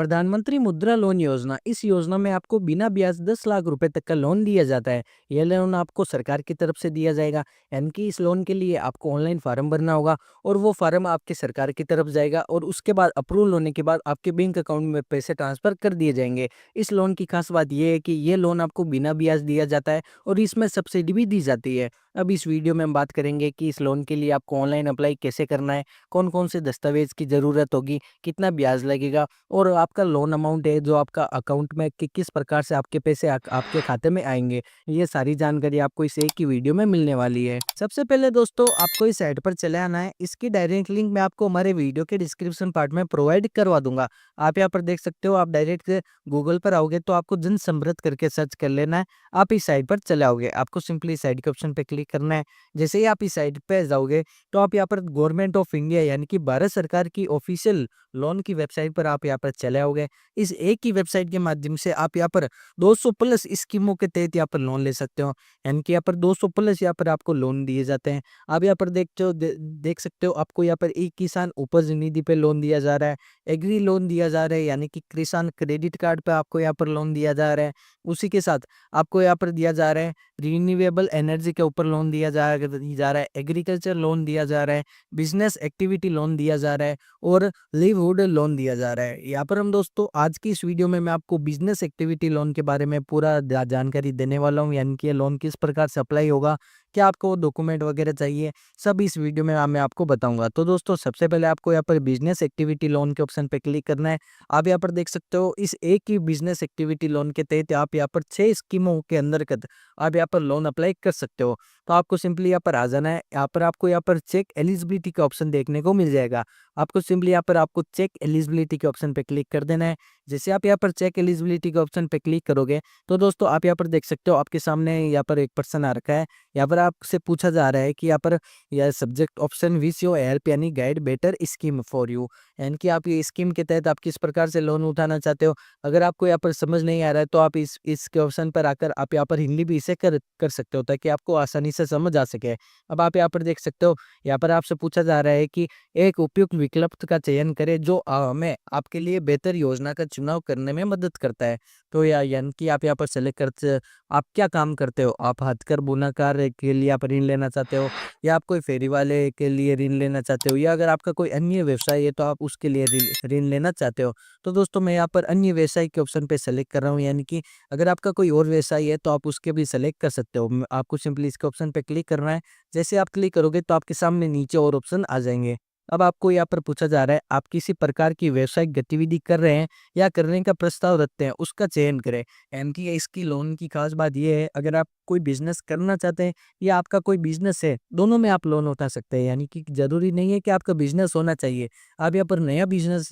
प्रधानमंत्री मुद्रा लोन योजना, इस योजना में आपको बिना ब्याज 10 लाख रुपए तक का लोन दिया जाता है। ये लोन आपको सरकार की तरफ से दिया जाएगा। यानी कि इस लोन के लिए आपको ऑनलाइन फॉर्म भरना होगा और वो फॉर्म आपके सरकार की तरफ जाएगा और उसके बाद अप्रूवल होने के बाद आपके बैंक अकाउंट में पैसे ट्रांसफर कर दिए जाएंगे। इस लोन की खास बात ये है कि ये लोन आपको बिना ब्याज दिया जाता है और इसमें सब्सिडी भी दी जाती है। अब इस वीडियो में हम बात करेंगे कि इस लोन के लिए आपको ऑनलाइन अप्लाई कैसे करना है, कौन-कौन से दस्तावेज की ज़रूरत होगी, कितना ब्याज लगेगा और आपका लोन अमाउंट है जो आपका अकाउंट में किस प्रकार से आपके पैसे आपके खाते में आएँगे। ये सारी जानकारी आपको इस एक ही वीडियो में मिलने वाली है। सबसे पहले दोस्तों आपको इस साइट पर चले आना है। इसकी डायरेक्ट लिंक मैं आपको हमारे वीडियो के डिस्क्रिप्शन पार्ट में प्रोवाइड करवा दूँगा। आप यहाँ पर देख सकते हो, आप डायरेक्ट गूगल पर आओगे तो आपको जन समृद्ध करके सर्च कर लेना है। आप इस साइट पर चले आओगे, आपको सिंपली इस साइट के ऑप्शन पे क्लिक करना है। जैसे ही आप इस साइट पे जाओगे तो आप यहाँ पर गवर्नमेंट ऑफ इंडिया यानी कि भारत सरकार की ऑफिशियल लोन की वेबसाइट पर आप यहाँ पर चले आओगे। इस एक ही वेबसाइट के माध्यम से आप यहाँ पर 200 प्लस स्कीमों के तहत यहाँ पर लोन ले सकते हो। यानी कि यहाँ पर 200 प्लस यहाँ पर आपको लोन दिए जाते हैं। आप यहाँ पर देख सकते हो, आपको यहाँ पर ई किसान उपज निधि पे लोन दिया जा रहा है, एग्री लोन दिया जा रहा है यानी कि किसान क्रेडिट कार्ड पे आपको यहाँ पर लोन दिया जा रहा है। उसी के साथ आपको यहाँ पर दिया जा रहा है रिन्यूएबल एनर्जी के ऊपर लोन दिया जा रहा है, एग्रीकल्चर लोन दिया जा रहा है, बिजनेस एक्टिविटी लोन दिया जा रहा है और लिवहुड लोन दिया जा रहा है। यहाँ पर हम दोस्तों आज की इस वीडियो में मैं आपको बिजनेस एक्टिविटी लोन के बारे में पूरा जानकारी देने वाला हूँ। यानी कि ये लोन किस प्रकार से अप्लाई होगा, क्या आपको डॉक्यूमेंट वगैरह चाहिए, सब इस वीडियो में मैं आपको बताऊंगा। तो दोस्तों सबसे पहले आपको यहाँ पर बिजनेस एक्टिविटी लोन के ऑप्शन पे क्लिक करना है। आप यहाँ पर देख सकते हो, इस एक ही बिजनेस एक्टिविटी लोन के तहत आप यहाँ पर 6 स्कीमों के अंतर्गत आप यहाँ पर लोन अप्लाई कर सकते हो। तो आपको सिंपली यहाँ पर आ जाना है। यहाँ पर आपको यहाँ पर चेक एलिजिबिलिटी का ऑप्शन देखने को मिल जाएगा। आपको सिंपली यहाँ पर आपको चेक एलिजिबिलिटी के ऑप्शन पे क्लिक कर देना है। जैसे आप यहाँ पर चेक एलिजिबिलिटी के ऑप्शन पे क्लिक करोगे तो दोस्तों आप यहाँ पर देख सकते हो, आपके सामने यहाँ पर एक पर्सन आ रखा है। यहाँ पर आपसे पूछा जा रहा है कि यहाँ पर यह subject option which your help यानी guide better scheme for you. यानी कि आप ये स्कीम के तहत आप किस प्रकार से लोन उठाना चाहते हो। अगर आपको यहाँ पर समझ नहीं आ रहा है तो आप इसके ऑप्शन पर आकर आप यहाँ पर हिंदी भी इसे कर सकते हो ताकि आपको आसानी से समझ आ सके। अब आप यहाँ पर देख सकते हो, यहाँ पर आपसे पूछा जा रहा है कि एक उपयुक्त विकल्प का चयन करें जो हमें आपके लिए बेहतर योजना का चुनाव करने में मदद करता है। तो यानी कि आप यहाँ पर सेलेक्ट करते, आप क्या काम करते हो, आप हथकर बुनाकार के लिए आप ऋण लेना चाहते हो या आप कोई फेरी वाले के लिए ऋण लेना चाहते हो या अगर आपका कोई अन्य व्यवसाय है तो आप उसके लिए ऋण लेना चाहते हो। तो दोस्तों मैं यहाँ पर अन्य व्यवसाय के ऑप्शन पे सेलेक्ट कर रहा हूँ। यानी कि अगर आपका कोई और व्यवसाय है तो आप उसके भी सेलेक्ट कर सकते हो। आपको सिंपली इसके ऑप्शन पे क्लिक करना है। जैसे आप क्लिक करोगे तो आपके सामने नीचे और ऑप्शन आ जाएंगे। अब आपको यहाँ पर पूछा जा रहा है आप किसी प्रकार की व्यावसायिक गतिविधि कर रहे हैं या करने का प्रस्ताव रखते हैं, उसका चयन करें। यानी कि इसकी लोन की खास बात यह है, अगर आप कोई बिजनेस करना चाहते हैं या आपका कोई बिजनेस है, दोनों में आप लोन उठा सकते हैं। यानी कि जरूरी नहीं है कि आपका बिजनेस होना चाहिए, आप यहाँ पर नया बिजनेस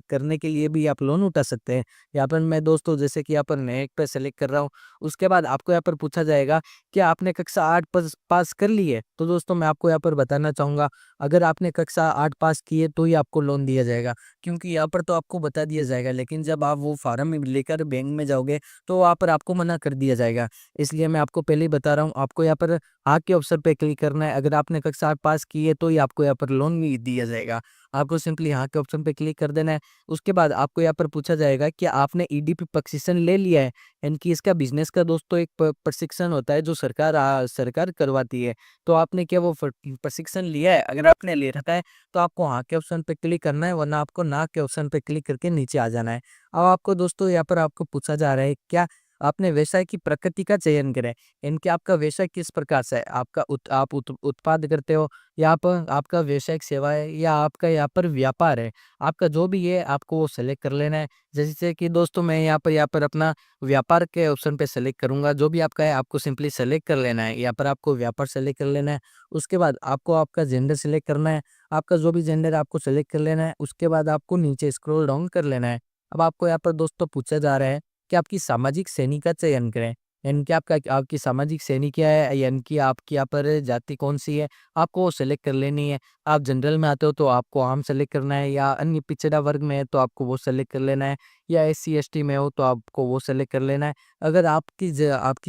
करने के लिए भी आप लोन उठा सकते हैं। यहाँ पर मैं दोस्तों जैसे कि यहाँ पर नए पे सेलेक्ट कर रहा हूँ। उसके बाद आपको यहाँ पर पूछा जाएगा कि आपने कक्षा 8 पास कर ली है। तो दोस्तों मैं आपको यहाँ पर बताना चाहूंगा, अगर आपने कक्षा 8 पास की है तो ही आपको लोन दिया जाएगा, क्योंकि यहाँ पर तो आपको बता दिया जाएगा लेकिन जब आप वो फार्म लेकर बैंक में जाओगे तो वहाँ पर आपको मना कर दिया जाएगा। इसलिए मैं आपको पहले ही बता रहा हूँ, आपको यहाँ पर हाँ के ऑप्शन पे क्लिक करना है। अगर आपने कक्षा 8 पास की है तो ही आपको यहाँ पर लोन भी दिया जाएगा। आपको सिंपली हाँ के ऑप्शन पे क्लिक कर देना है। उसके बाद आपको यहाँ पर पूछा जाएगा कि आपने ईडीपी प्रशिक्षण ले लिया है। यानी कि इसका बिजनेस का दोस्तों एक प्रशिक्षण होता है जो सरकार करवाती है। तो आपने क्या वो प्रशिक्षण लिया है? अगर आपने ले रखा है तो आपको हाँ के ऑप्शन पे क्लिक करना है, वरना आपको ना के ऑप्शन पे क्लिक करके नीचे आ जाना है। अब आपको दोस्तों यहाँ पर आपको पूछा जा रहा है क्या आपने व्यवसाय की प्रकृति का चयन करें। इनके आपका व्यवसाय किस प्रकार से है, आपका आप उत्पाद करते हो या आप आपका व्यवसायिक सेवा है या आपका यहाँ पर व्यापार है। आपका जो भी है आपको वो सेलेक्ट कर लेना है। जैसे कि दोस्तों मैं यहाँ पर अपना व्यापार के ऑप्शन पे सेलेक्ट करूंगा। जो भी आपका है आपको सिंपली सेलेक्ट कर लेना है। यहाँ पर आपको व्यापार सेलेक्ट कर लेना है। उसके बाद आपको आपका जेंडर सेलेक्ट करना है। आपका जो भी जेंडर आपको सेलेक्ट कर लेना है। उसके बाद आपको नीचे स्क्रॉल डाउन कर लेना है। अब आपको यहाँ पर दोस्तों पूछा जा रहा है कि आपकी सामाजिक श्रेणी का चयन करें। यानी कि आपकी सामाजिक श्रेणी क्या है, यानी कि आपकी यहाँ पर जाति कौन सी है, आपको वो सेलेक्ट कर लेनी है। आप जनरल में आते हो तो आपको आम सेलेक्ट करना है, या अन्य पिछड़ा वर्ग में है तो आपको वो सेलेक्ट कर लेना है, या SC ST में हो तो आपको वो सेलेक्ट कर लेना है। अगर आपकी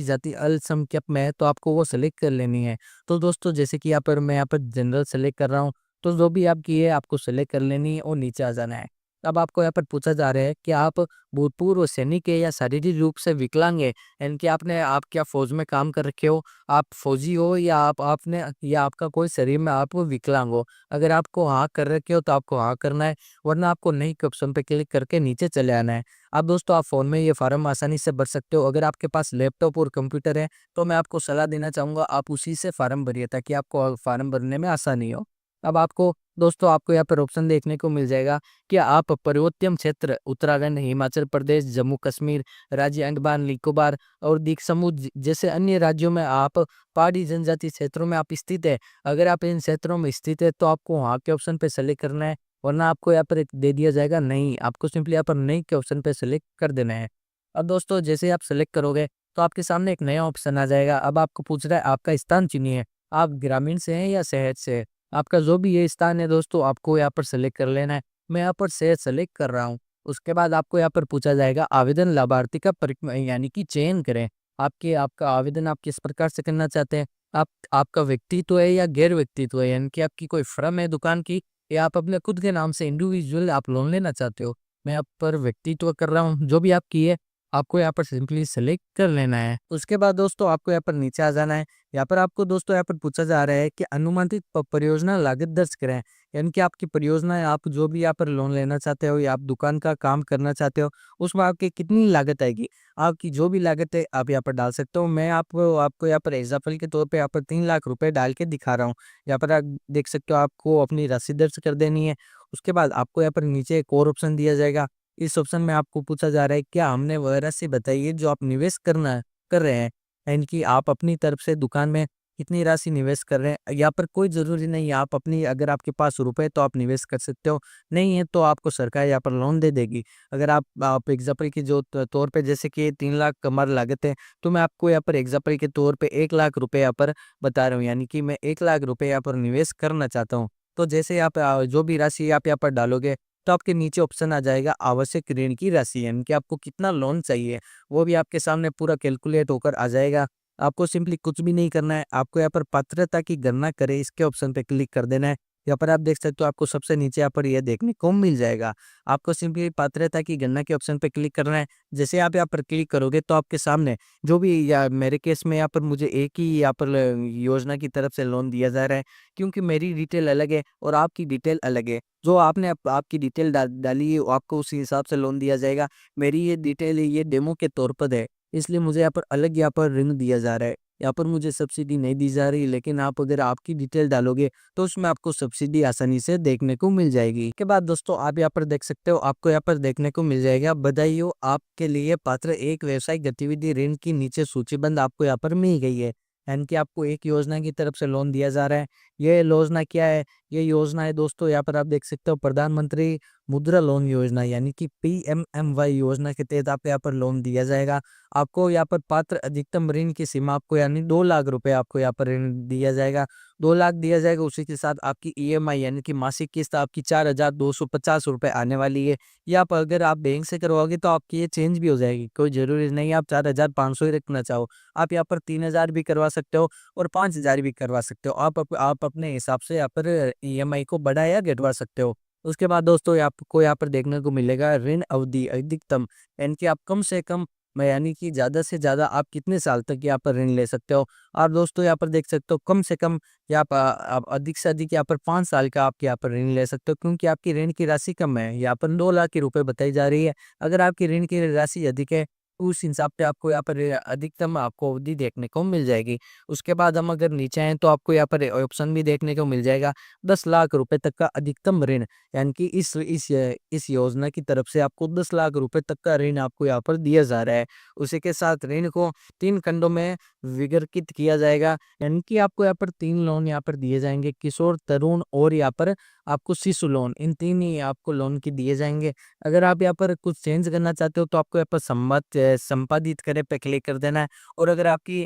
जाति अल्पसंख्यक में है तो आपको वो सेलेक्ट कर लेनी है। तो दोस्तों जैसे कि मैं यहाँ पर जनरल सेलेक्ट कर रहा हूँ, तो जो भी आपकी है आपको सेलेक्ट कर लेनी है और नीचे आ जाना है। अब आपको यहाँ पर पूछा जा रहा है कि आप भूतपूर्व सैनिक है या शारीरिक रूप से विकलांग है, यानी कि आप क्या फौज में काम कर रखे हो, आप फौजी हो या आपने या आपका कोई शरीर में आप विकलांग हो। अगर आपको हाँ कर रखे हो तो आपको हाँ करना है, वरना आपको नहीं के ऑप्शन पे क्लिक करके नीचे चले आना है। अब दोस्तों आप फ़ोन में ये फार्म आसानी से भर सकते हो। अगर आपके पास लैपटॉप और कंप्यूटर है तो मैं आपको सलाह देना चाहूँगा आप उसी से फार्म भरिए, ताकि आपको फार्म भरने में आसानी हो। अब आपको दोस्तों आपको यहाँ पर ऑप्शन देखने को मिल जाएगा कि आप पर्वतीय क्षेत्र उत्तराखंड, हिमाचल प्रदेश, जम्मू कश्मीर, राज्य अंडमान निकोबार और द्वीप समूह जैसे अन्य राज्यों में आप पहाड़ी जनजाति क्षेत्रों में आप स्थित है। अगर आप इन क्षेत्रों में स्थित है तो आपको वहाँ के ऑप्शन पे सेलेक्ट करना है, वरना आपको यहाँ पर एक दे दिया जाएगा नहीं, आपको सिंपली यहाँ पर नहीं के ऑप्शन पे सेलेक्ट कर देना है। अब दोस्तों जैसे आप सेलेक्ट करोगे तो आपके सामने एक नया ऑप्शन आ जाएगा। अब आपको पूछ रहा है आपका स्थान चुनिए, आप ग्रामीण से हैं या शहर से हैं। आपका जो भी ये स्थान है दोस्तों आपको यहाँ पर सेलेक्ट कर लेना है। मैं यहाँ पर शहर सेलेक्ट कर रहा हूँ। उसके बाद आपको यहाँ पर पूछा जाएगा आवेदन लाभार्थी का यानी कि चयन करें। आपका आवेदन आप किस प्रकार से करना चाहते हैं। आपका व्यक्तित्व है या गैर व्यक्तित्व है, यानी कि आपकी कोई फर्म है दुकान की, या आप अपने खुद के नाम से इंडिविजुअल आप लोन लेना चाहते हो। मैं यहाँ पर व्यक्तित्व कर रहा हूँ, जो भी आपकी है आपको यहाँ पर सिंपली सेलेक्ट कर लेना है। उसके बाद दोस्तों आपको यहाँ पर नीचे आ जाना है। यहाँ पर आपको दोस्तों यहाँ पर पूछा जा रहा है कि अनुमानित परियोजना लागत दर्ज करें, यानी कि आपकी परियोजना है, आप जो भी यहाँ पर लोन लेना चाहते हो या आप दुकान का काम करना चाहते हो उसमें आपकी कितनी लागत आएगी। आपकी जो भी लागत है आप यहाँ पर डाल सकते हो। मैं आपको आपको यहाँ पर एग्जाम्पल के तौर पे यहाँ पर 3 लाख रुपए डाल के दिखा रहा हूँ। यहाँ पर आप देख सकते हो, आपको अपनी राशि दर्ज कर देनी है। उसके बाद आपको यहाँ पर नीचे एक और ऑप्शन दिया जाएगा। इस ऑप्शन में आपको पूछा जा रहा है क्या हमने वह राशि बताई है जो आप निवेश कर रहे हैं, यानी कि आप अपनी तरफ से दुकान में कितनी राशि निवेश कर रहे हैं। यहाँ पर कोई ज़रूरी नहीं है, आप अपनी अगर आपके पास रुपए तो आप निवेश कर सकते हो, नहीं है तो आपको सरकार यहाँ पर लोन दे देगी। अगर आप एग्जाम्पल की जो तौर पे जैसे कि 3 लाख हमारी लागत है, तो मैं आपको यहाँ पर एग्जाम्पल के तौर पे 1 लाख रुपए यहाँ पर बता रहा हूँ, यानी कि मैं 1 लाख रुपए यहाँ पर निवेश करना चाहता हूँ। तो जैसे आप जो भी राशि आप यहाँ पर डालोगे तो आपके नीचे ऑप्शन आ जाएगा आवश्यक ऋण की राशि, यानी कि आपको कितना लोन चाहिए वो भी आपके सामने पूरा कैलकुलेट होकर आ जाएगा। आपको सिंपली कुछ भी नहीं करना है, आपको यहाँ पर पात्रता की गणना करें इसके ऑप्शन पे क्लिक कर देना है। यहाँ पर आप देख सकते हो आपको सबसे नीचे यहाँ पर यह देखने को मिल जाएगा। आपको सिंपली पात्रता की गणना के ऑप्शन पे क्लिक करना है। जैसे आप यहाँ पर क्लिक करोगे तो आपके सामने जो भी, या मेरे केस में यहाँ पर मुझे एक ही यहाँ पर योजना की तरफ से लोन दिया जा रहा है, क्योंकि मेरी डिटेल अलग है और आपकी डिटेल अलग है। जो आपने आपकी डिटेल डाली है आपको उसी हिसाब से लोन दिया जाएगा। मेरी ये डिटेल ये डेमो के तौर पर है, इसलिए मुझे यहाँ पर अलग यहाँ पर ऋण दिया जा रहा है। यहाँ पर मुझे सब्सिडी नहीं दी जा रही, लेकिन आप अगर आपकी डिटेल डालोगे तो उसमें आपको सब्सिडी आसानी से देखने को मिल जाएगी। के बाद दोस्तों आप यहाँ पर देख सकते हो, आपको यहाँ पर देखने को मिल जाएगा बधाई हो आपके लिए पात्र एक व्यवसायिक गतिविधि ऋण की नीचे सूचीबद्ध आपको यहाँ पर मिल गई है, यानी कि आपको एक योजना की तरफ से लोन दिया जा रहा है। ये योजना क्या है? ये योजना है दोस्तों, यहाँ पर आप देख सकते हो प्रधानमंत्री मुद्रा लोन योजना, यानी कि PMMY योजना के तहत आपको यहाँ पर लोन दिया जाएगा। आपको यहाँ पर पात्र अधिकतम ऋण की सीमा आपको यानी 2 लाख रुपए आपको यहाँ पर ऋण दिया जाएगा। 2 लाख दिया जाएगा, उसी के साथ आपकी EMI यानी कि मासिक किस्त आपकी 4,250 रुपए आने वाली है। या आप अगर आप बैंक से करवाओगे तो आपकी ये चेंज भी हो जाएगी, कोई ज़रूरी नहीं है आप 4,500 ही रखना चाहो। आप यहाँ पर 3,000 भी करवा सकते हो और 5,000 भी करवा सकते हो। आप अपने हिसाब से यहाँ पर EMI को बढ़ा या घटवा सकते हो। उसके बाद दोस्तों आपको यहाँ पर देखने को मिलेगा ऋण अवधि अधिकतम, यानी कि आप कम से कम यानी कि ज़्यादा से ज़्यादा आप कितने साल तक यहाँ पर ऋण ले सकते हो। आप दोस्तों यहाँ पर देख सकते हो कम से कम या आप अधिक से अधिक यहाँ पर 5 साल का आप यहाँ पर ऋण ले सकते हो, क्योंकि आपकी ऋण की राशि कम है। यहाँ पर 2 लाख के रुपए बताई जा रही है। अगर आपकी ऋण की राशि अधिक है तो उस हिसाब से आपको यहाँ पर अधिकतम आपको अवधि देखने को मिल जाएगी। उसके बाद हम अगर नीचे आए तो आपको यहाँ पर ऑप्शन भी देखने को मिल जाएगा 10 लाख रुपए तक का अधिकतम ऋण, यानी कि इस योजना की तरफ से आपको 10 लाख रुपए तक का ऋण आपको यहाँ पर दिया जा रहा है। उसी के साथ ऋण को 3 खंडों में विघटित किया जाएगा, यानी कि आपको यहाँ पर 3 लोन यहाँ पर दिए जाएंगे, किशोर, तरुण और यहाँ पर आपको शिशु लोन, इन 3 ही आपको लोन की दिए जाएंगे। अगर आप यहाँ पर कुछ चेंज करना चाहते हो तो आपको यहाँ पर संपादित करे पे क्लिक कर देना है। और अगर आपकी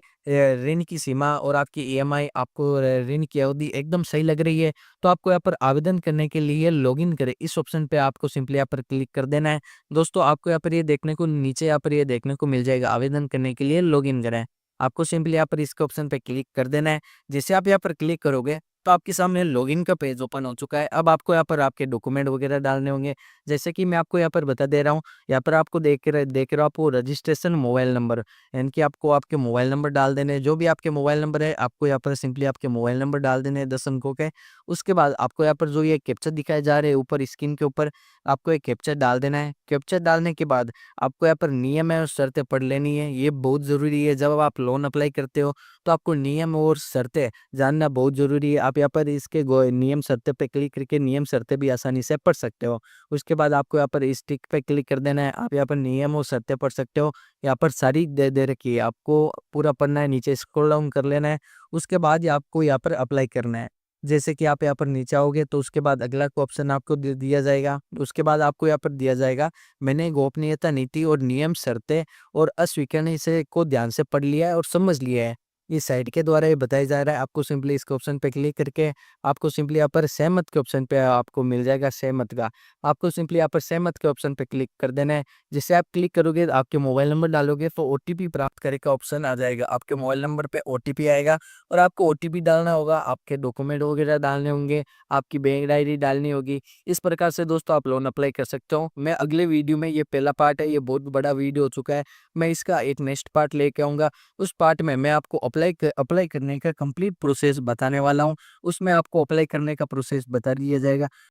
ऋण की सीमा और आपकी EMI आपको ऋण की अवधि एकदम सही लग रही है तो आपको यहाँ पर आवेदन करने के लिए लॉगिन करें इस ऑप्शन पे आपको सिंपली यहाँ पर क्लिक कर देना है। दोस्तों आपको यहाँ पर ये देखने को नीचे यहाँ पर ये देखने को मिल जाएगा आवेदन करने के लिए लॉगिन करें। आपको सिंपली यहाँ पर इसके ऑप्शन पे क्लिक कर देना है। जैसे आप यहाँ पर क्लिक करोगे तो आपके सामने लॉगिन का पेज ओपन हो चुका है। अब आपको यहाँ पर आपके डॉक्यूमेंट वगैरह डालने होंगे। जैसे कि मैं आपको यहाँ पर बता दे रहा हूँ, यहाँ पर आपको देख रहे हो आपको रजिस्ट्रेशन मोबाइल नंबर, यानी कि आपको आपके मोबाइल नंबर डाल देने हैं। जो भी आपके मोबाइल नंबर है, आपको यहाँ पर सिंपली आपके मोबाइल नंबर डाल देने हैं 10 अंकों के। उसके बाद आपको यहाँ पर जो ये कैप्चा दिखाए जा रहे हैं ऊपर स्क्रीन के ऊपर, आपको एक कैप्चा डाल देना है। कैप्चा डालने के बाद आपको यहाँ पर नियम है और शर्तें पढ़ लेनी है। ये बहुत ज़रूरी है, जब आप लोन अप्लाई करते हो तो आपको नियम और शर्तें जानना बहुत ज़रूरी है। आप यहाँ पर इसके नियम शर्तें पे क्लिक करके नियम शर्तें भी आसानी से पढ़ सकते हो। उसके बाद आपको यहाँ पर इस टिक पे क्लिक कर देना है। आप यहाँ पर नियम और शर्तें पढ़ सकते हो। यहाँ पर सारी दे रखी है, आपको पूरा पढ़ना है, नीचे स्क्रॉल डाउन कर लेना है। उसके बाद ये आपको यहाँ पर अप्लाई करना है। जैसे कि आप यहाँ पर नीचे आओगे तो उसके बाद अगला ऑप्शन आपको दिया जाएगा। उसके बाद आपको यहाँ पर दिया जाएगा, मैंने गोपनीयता नीति और नियम शर्तें और अस्वीकरण से को ध्यान से पढ़ लिया है और समझ लिया है। इस साइट के द्वारा ये बताया जा रहा है। आपको सिंपली इसके ऑप्शन पे क्लिक करके आपको सिंपली यहाँ पर सहमत के ऑप्शन पे आपको मिल जाएगा सहमत का। आपको सिंपली यहाँ पर सहमत के ऑप्शन पे क्लिक कर देना है। जिससे आप क्लिक करोगे, आपके मोबाइल नंबर डालोगे तो ओटीपी प्राप्त करे का ऑप्शन आ जाएगा। आपके मोबाइल नंबर पे ओटीपी आएगा और आपको ओटीपी डालना होगा, आपके डॉक्यूमेंट वगैरह डालने होंगे, आपकी बैंक डायरी डालनी होगी। इस प्रकार से दोस्तों आप लोन अप्लाई कर सकते हो। मैं अगले वीडियो में, ये पहला पार्ट है, ये बहुत बड़ा वीडियो हो चुका है, मैं इसका एक नेक्स्ट पार्ट लेके आऊँगा। उस पार्ट में मैं आपको अप्लाई करने का कंप्लीट प्रोसेस बताने वाला हूँ। उसमें आपको अप्लाई करने का प्रोसेस बता दिया जाएगा।